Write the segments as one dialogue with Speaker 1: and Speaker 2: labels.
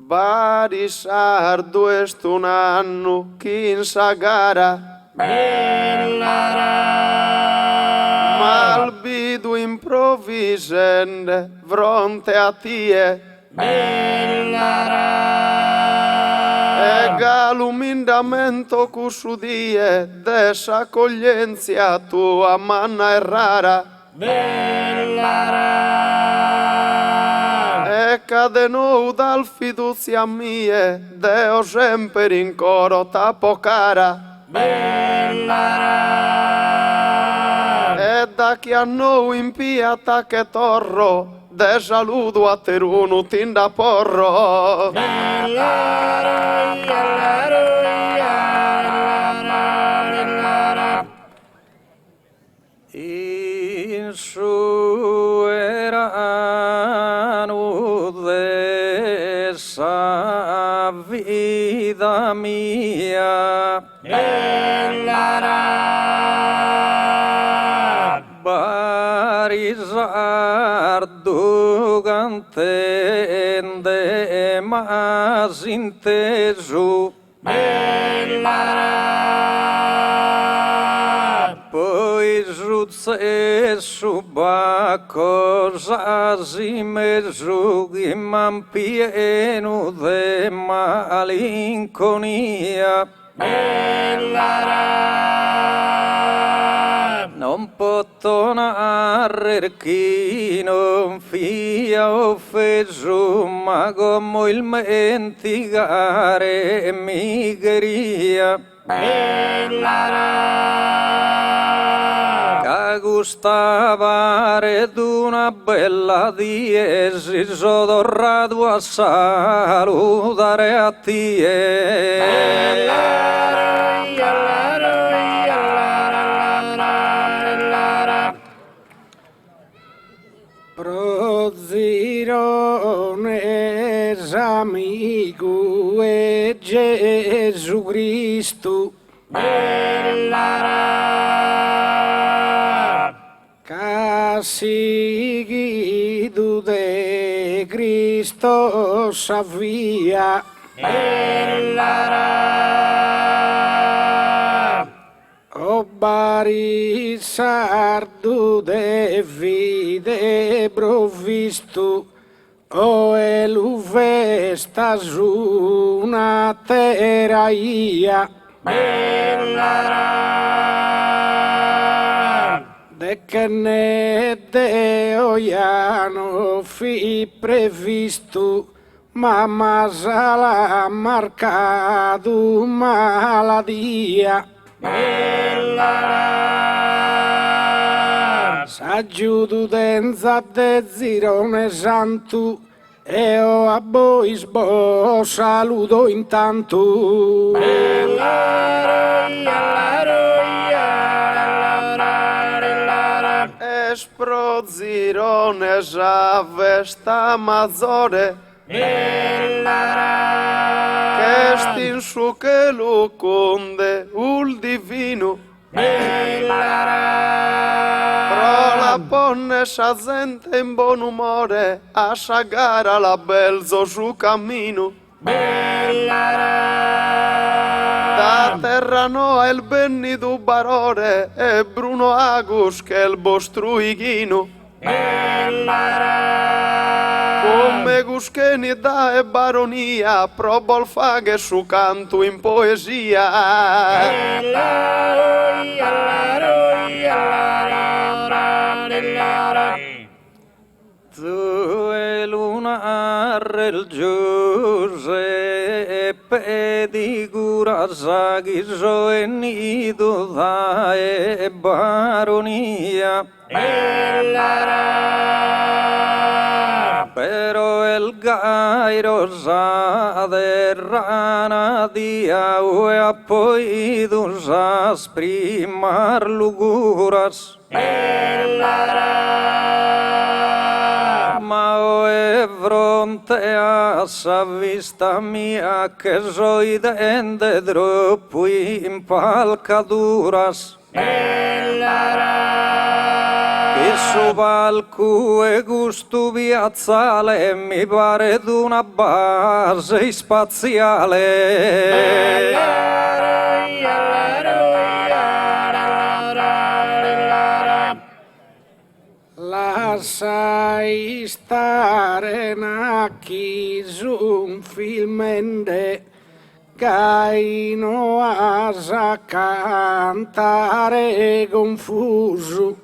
Speaker 1: Bari sardu est un anno kinsa gara. Malbidu improvvisende fronte a tie. E galumindamento cusudie desaccoglienzia tua manna è rara. E cadenou dal fiduzia mie, Deo sempre in coro tapo cara. E da chi a noi impiata che torro, de saludo a terunu tinda porro. In su erano dessa vida mia. Barisardo cantende mas inteso. Poi giuzze subacco giasimesu imman pieno de malinconia. Non posso narrare chi non fia offeso, ma come il menticare mi queria. Che gustava d'una bella diesi, sono tornato a salutare a te. Prozirone amico e Gesù Cristo. Casi tu de Cristo savia. O bari sardu de vide provvisto, o elu festa una teraia. De che ne Deo iano fi previsto, mamma sala marcato maladia. S'aggiudu denza de zirone santu, e o a voi sbo saluto intanto. Espro zirone sa vesta mazzore, che stin su che lo conde ul divino. Pro la ponne sa gente in buon umore, a sagara la belzo su cammino. Da terra no il benni du barore, e Bruno Agus che il bostruighino. Come Guscheni da e baronia, pro bolfaghe su canto in poesia. Tu e lunar il Giuseppe di Gurasaghi e nido da e baronia. Pero el gairo sa de rana dia e apoi dusas primar luguras. Ma o e fronte a sa vista mia che soi dende troppo impalcaduras. Che
Speaker 2: su palco e gusto piazzale mi pare d'una base spaziale.
Speaker 3: Lasciai stare nacchi su un filmende caino a cantare confuso.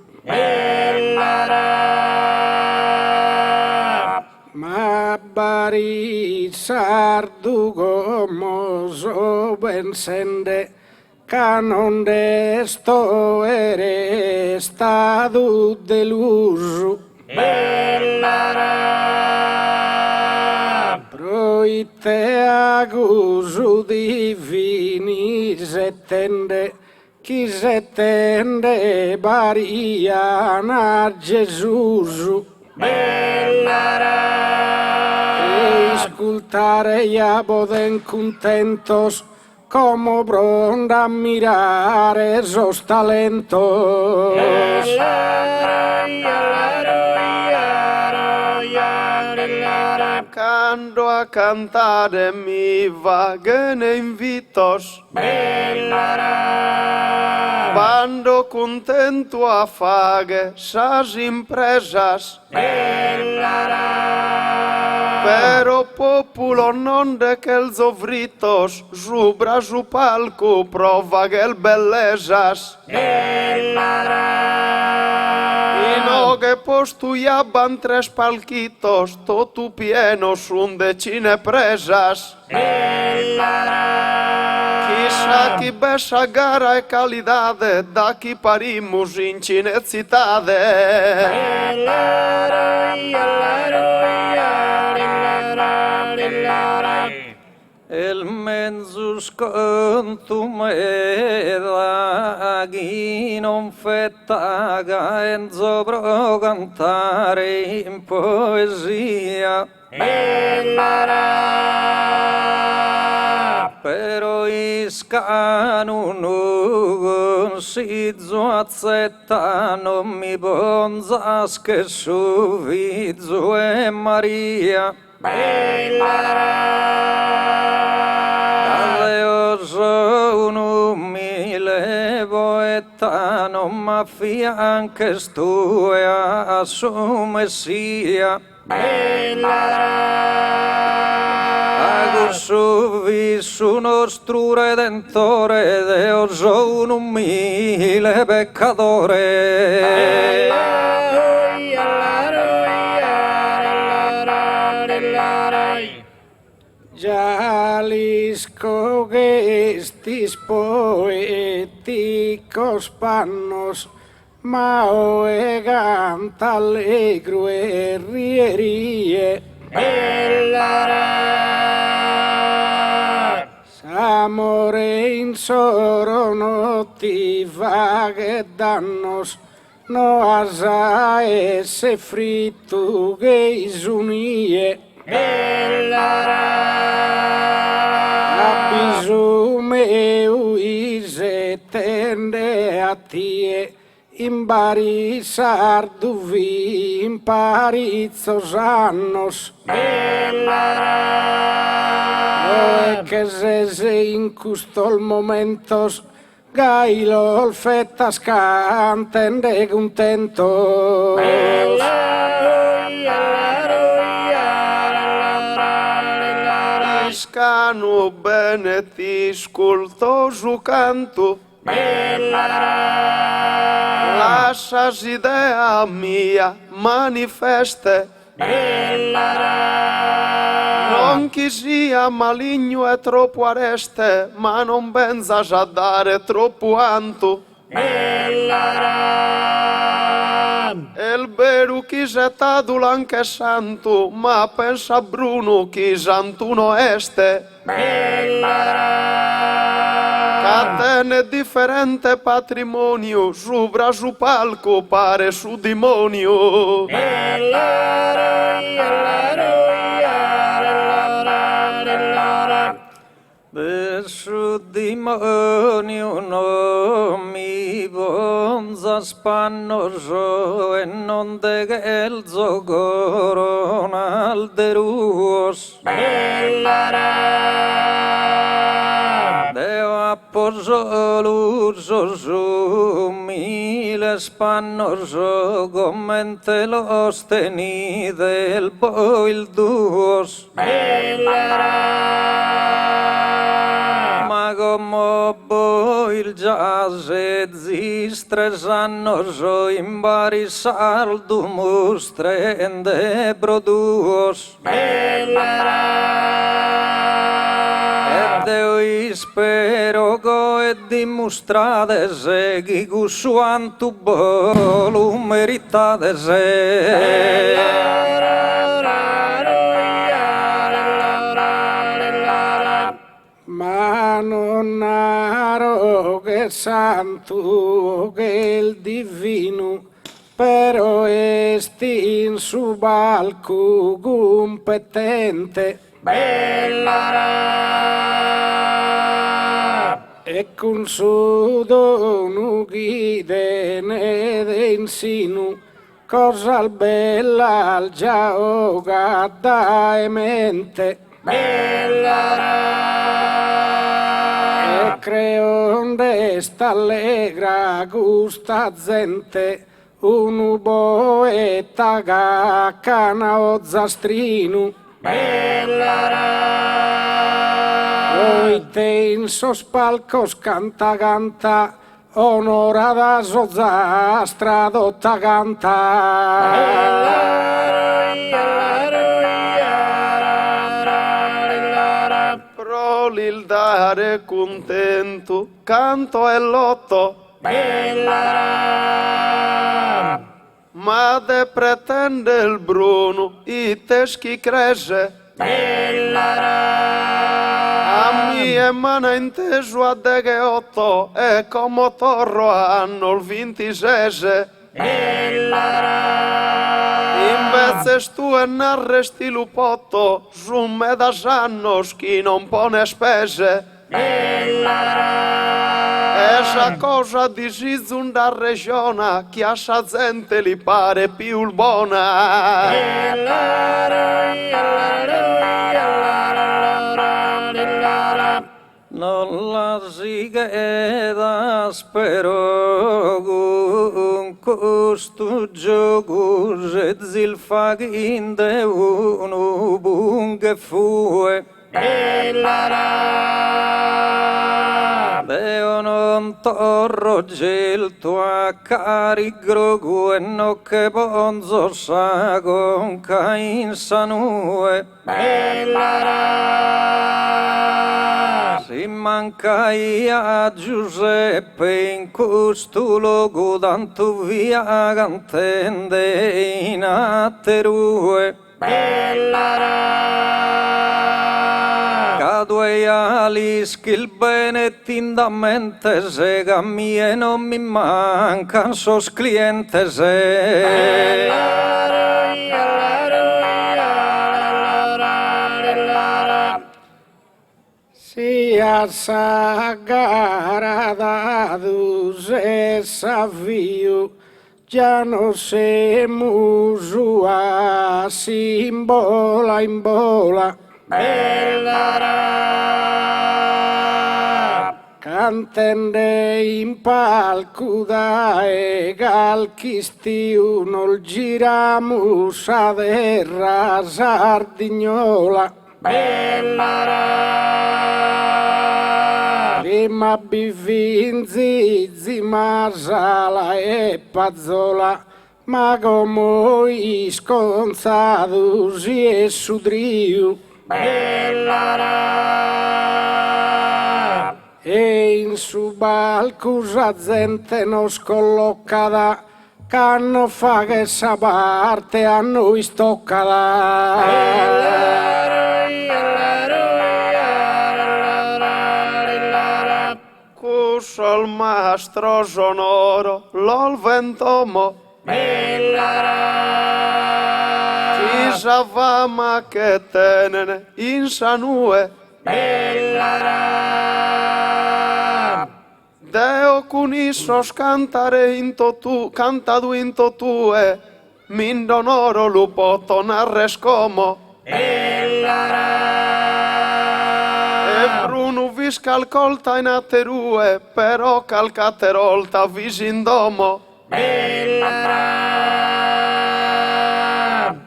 Speaker 3: Ma bari sardu come so pensende che non desto ere stato deluso. Proite acuso divini settende chi settende bariana Gesù. E ascoltare ya poden contentos como pronto a mirare esos talentos.
Speaker 1: Cando a cantare mi vaghen invitos. Bando contento a faghe sas impresas. Pero populo non de que els ovritos subra su palco prova que el bellezas. Y no que postuyaban tres palquitos, todo pieno son de chine presas. Chissà chi besa gara e calidade, da chi parimus in cinezzitade.
Speaker 2: El menzus contum eda chi non fettaga en zobro cantare in poesia. Però iscanu non si zuazzetta non mi bonzas che su Vizzo e Maria. Io sono un umile poeta, non m'affianca tu e a su Messia. Agussu vissu nostro Redentore, Dio sono un umile peccatore.
Speaker 3: Jalisco que estis poéticos panos, Mao canta allegro e rierie. S'amore insoro noti vaghe dannos, no asa esse fritto che isunie. Abisume uise tende a tie, impari sarduvi, imparizzos annos. No che se in custol momentos, gailo olfetas canten de contentos.
Speaker 1: Iscanu bene ti scultoso canto. Lascias idea mia manifeste. Non chi sia maligno e troppo areste, ma non pensas a dare troppo anto. El vero chi se tadul anche santo, ma pensa Bruno chi santuno este. Catene differente patrimonio, subra su palco pare su demonio.
Speaker 2: De su demonio non mi bonza spannoso e non de gelzo coronal de ruos. Deo apposo l'uso su mille spannoso commente lo steni del boil duos. Ma come boil già se zistres annoso in vari saldo mostrende produos. Io spero che dimostrate se chi cusuantu bolu meritate se.
Speaker 3: Ma non naro che santo che il divino, però esti in su balco competente. E con su dono guide ne insinu, cosa al bella al già ogata e mente. E creo sta allegra gusta gente, un ubo e taga cana o zastrinu. Poi te in sospalcos canta canta, onorada zozastra dotta canta.
Speaker 1: Prolil dare contento, canto e lotto. Ma de pretende il Bruno, i teschi cresce. A mia mana inteso a de che otto, e come torro hanno il 26. Invece tu e narresti lupotto, su me da sanno chi non pone spese. Esa cosa di Sizunda regione, che a sa gente li pare più buona.
Speaker 2: Non la sigeda spero con questo gioco se zilfaghin de uno bunge fue. Deo non torro gelto a cari grogu e no che bonzo sa con cain sanue. Si mancai a Giuseppe in questo luogo tanto via cantende in atterue. Cadue alis che il bene tindamente se che a mie non mi mancan sos clientes
Speaker 3: Sia sagradados e savio, già non se musua simbola in bola. Cantende in palco da e galchisti uno il giramus a terra sardignola. Prima bivinzi, masala e pazzola, ma come i sconzados e sudriu. E in su balco la gente nos collocada, canno fa che sa parte a noi stoccada.
Speaker 1: Cusol mastro sonoro, l'ol ventomo. Chi sa fama che tenene in sanue. Deo cunissos cantare into tu, cantadu into tue, min donoro lupo narres como. E Bruno vis calcolta in aterue, però calcaterolta vis in domo.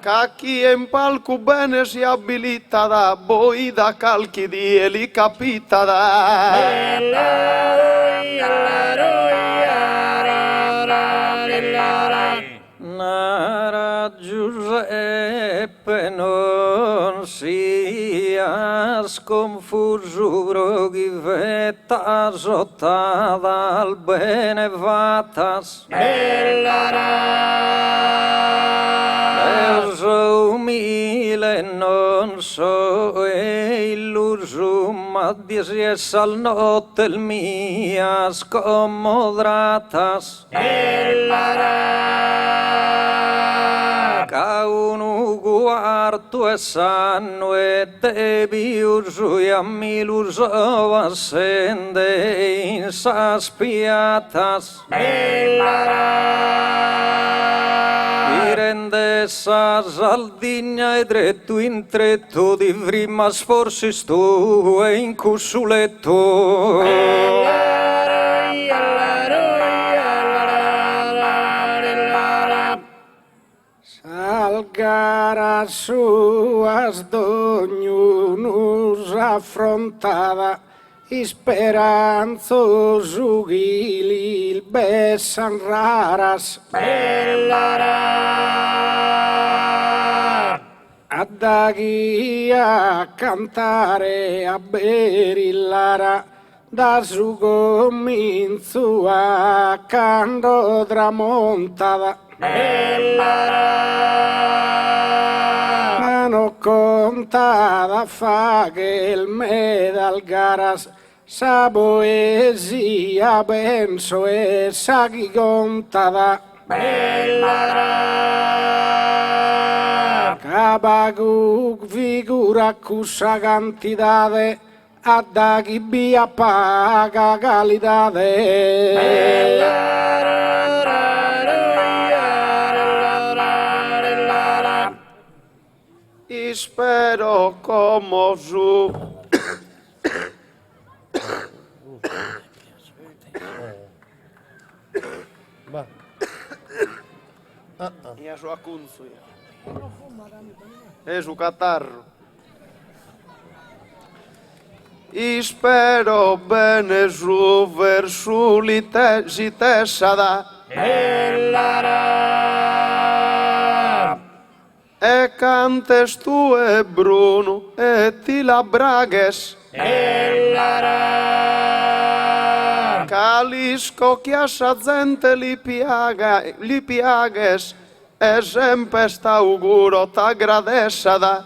Speaker 1: Cacchi in palco bene si abilita da, boida calchi di eli capita da.
Speaker 2: Nara Giuseppe non sias confuso broghi vetta sottata al benevatas Deus umile non so illusum ma dies al notel mias comodratas Ca unu guardo e sanno e debius iamilus ascende in saspiatas Rende saldigna e dretto in tretto di vrimas forsis tu e in cussuletto
Speaker 3: Salgara suas dognunus affrontada Speranzos ugili bessan raras Addaghi a cantare a berillara da su cominzu a cando tramontada Mano contada fa che il medal garas sa poesia penso e sa chi contada Capacuc figura cussa cantidade a da chi via paga
Speaker 1: Y spero como su. Ja sua kunsuja. È su catarro. Y spero bene su verso si tessada. E cantes tu e Bruno e ti la braghes. Calisco chiasa gente li piages e sempre sta auguro t'aggradessada.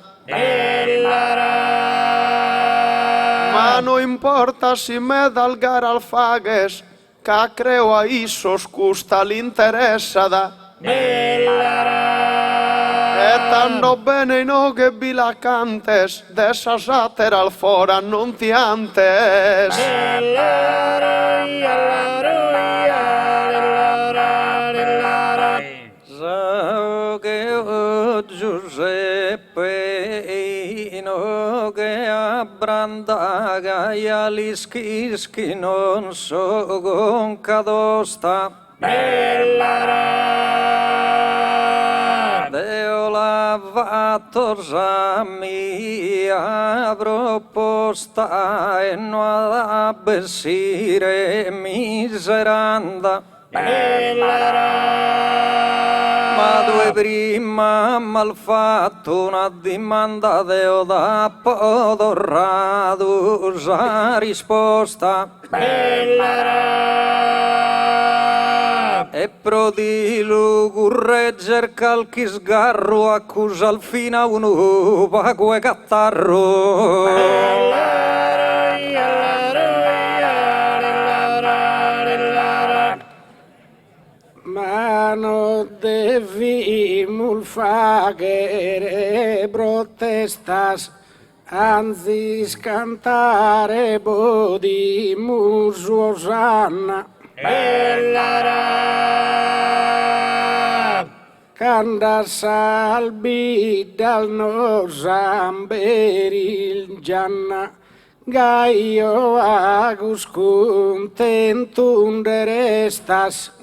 Speaker 1: Ma non importa si me dal gara al fages, ca creo a isos custa l'interessada. E tanto bene no che vi la cantes, dessa satera al fora non ti antes.
Speaker 2: So che o Giuseppe no che abbrandaga e alischischi non so con cadosta. Deo lavato mia proposta e no ad abbessire miseranda. Ma due prima malfatto una dimanda deo da podorradusa risposta. E prodilu curregger calchi sgarro accusa al fina uno pague cattarro.
Speaker 3: Mano devimul fagere protestas anzi cantare bodi musuosanna canda salbi dal nosamberil gianna gaio agus contentundere estas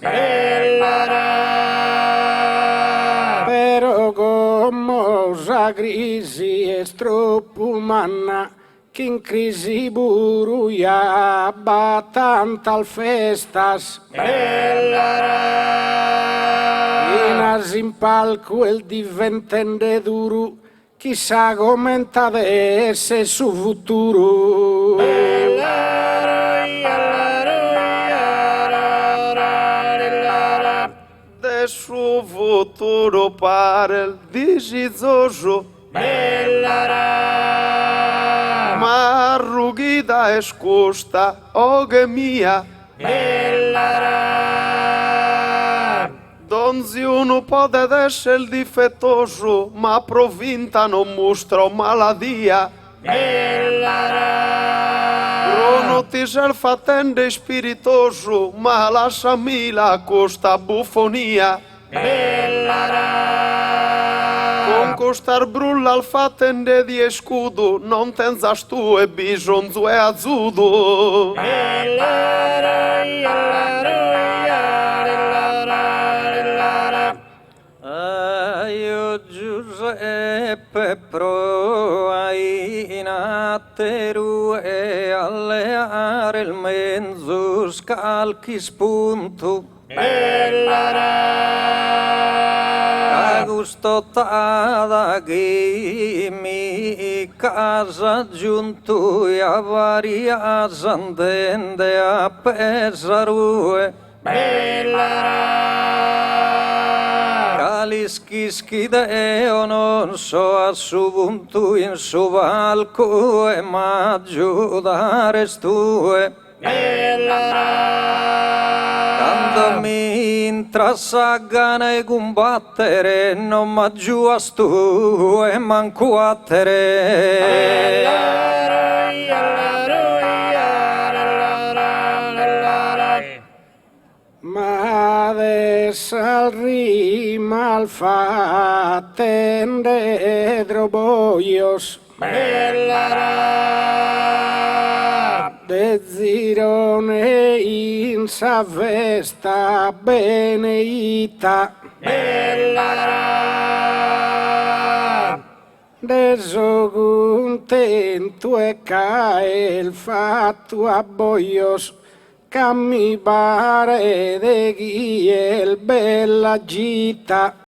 Speaker 3: pero como sa crisi es troppo manna che in crisi buruia batantal festas inas in palco el diventende duro chissà commenta adesso su futuro
Speaker 1: de su futuro pare il disizoso ma arrughita e scosta oghe mia donzi uno può essere il difettoso ma provinta non mostra maladia Bruno ti ser fatende spiritoso ma lasciami la costa bufonia con costar brulla al fatende di scudo non tenzas tu e bisonzo e azzudo
Speaker 2: io Giuseppe provai in atteru e alleare il mezzo scalchi spunto Augusto tada che mi casa giunto e a varia zandende a pesarue Calischi deo non so a su punto in su valco e maggiudare stue quando mi intrassagana e combattere non maggiù a stu e manco a
Speaker 3: ma adesso al rima al fattende droboios de zirone in sa vesta beneita de so contento e cae il fatto a boios che mi pare de chi è il bella gita